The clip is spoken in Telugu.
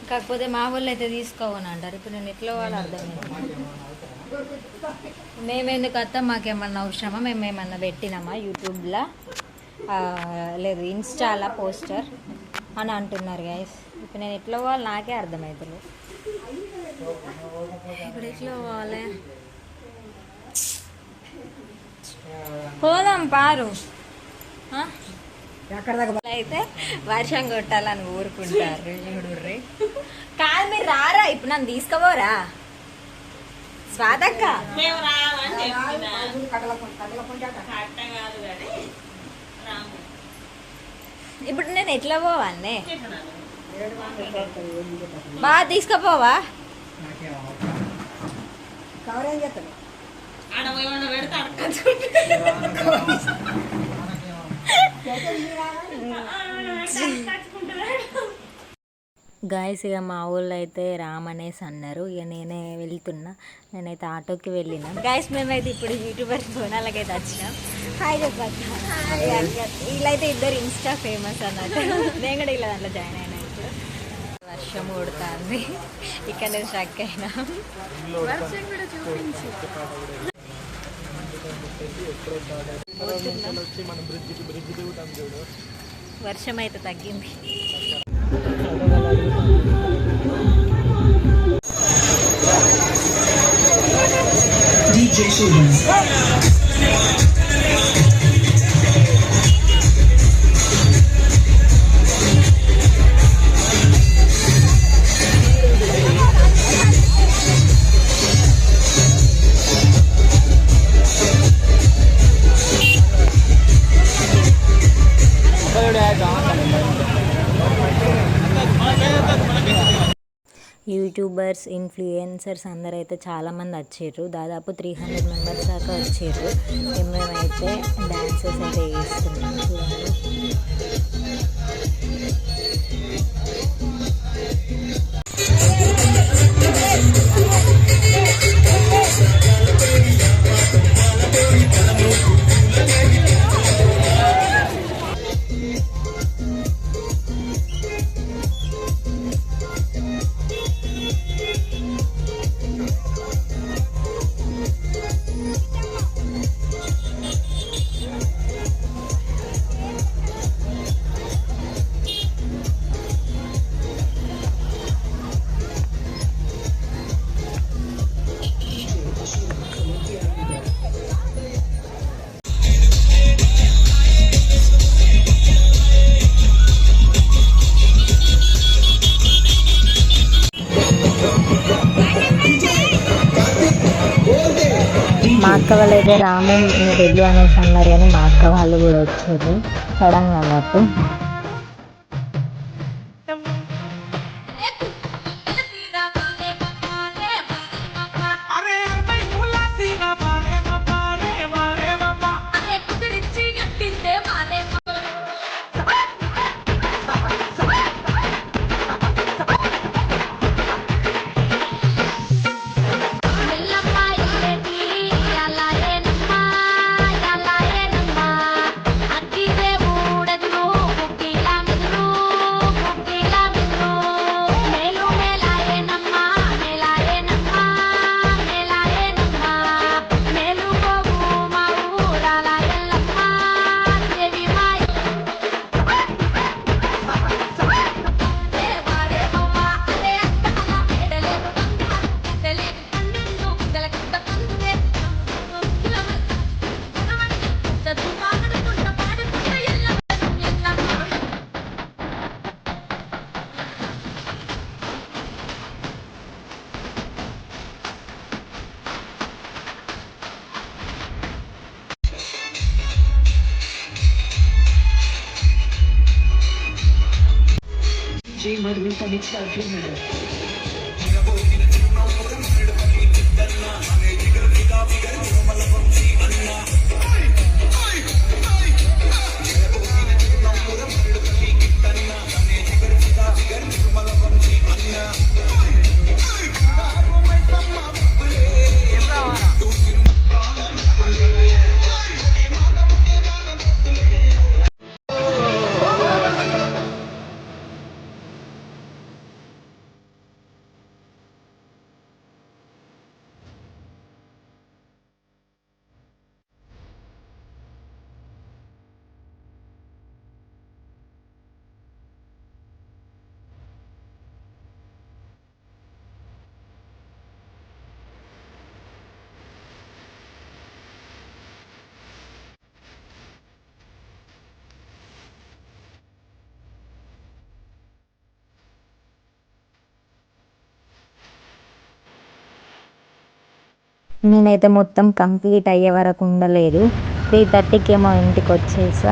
కాకపోతే మా వాళ్ళు అయితే తీసుకోవని అంటారు. ఇప్పుడు నేను ఎట్లా వాళ్ళు అర్థమైంది. మేమెందుకు అత్త మాకేమన్నా అవసరమా, మేము ఏమన్నా పెట్టినామా యూట్యూబ్లో లేదు ఇన్స్టాలో పోస్టర్ అని అంటున్నారు గైస్. ఇప్పుడు నేను ఎట్లా పోవాలి నాకే అర్థమవుతుంది. ఇప్పుడు ఎట్లా పోవాలి? పోదాం పారు. అయితే వర్షం కొట్టాలని ఊరుకుంటారు. చూడుర్రి కాదు మీరు రారా ఇప్పుడు నన్ను తీసుకుపోరా స్వాతక్క? ఇప్పుడు నేను ఎట్లా పోవాలనే బాగా తీసుకుపోవా? గాయస్ ఇక మా ఊళ్ళో అయితే రామనేసి అన్నారు. ఇక నేనే వెళ్తున్నా. నేనైతే ఆటోకి వెళ్ళినా. గాయస్ మేమైతే ఇప్పుడు యూట్యూబర్స్ బోనాలకైతే వచ్చినాం. హాయ్ చెప్పచ్చు. వీళ్ళైతే ఇద్దరు ఇన్స్టా ఫేమస్ అన్నట్టు. నేను కూడా ఇలా దాంట్లో జాయిన్ అయినా. ఇప్పుడు వర్షం కొడుతుంది. ఇక్కడ నేను స్ట్రక్ అయినా. వర్షం కూడా చూపించి వర్షం అయితే తగ్గింది. DJ Shubham. యూట్యూబర్స్ ఇన్ఫ్లుయెన్సర్స్ అందరైతే చాలామంది వచ్చారు. దాదాపు 300 మెంబర్స్ దాకా వచ్చారు. మేమైతే డాన్సెస్ అయితే వేస్తున్నాం. మా అక్క వాళ్ళు అయితే రాము రెడ్డి అనేసి అన్నారు. కానీ మా అక్క వాళ్ళు కూడా వచ్చారు సడన్గా అన్నట్టు. నేనైతే మొత్తం కంప్లీట్ అయ్యే వరకు ఉండలేదు. 3:30కి ఏమో ఇంటికి వచ్చేసా.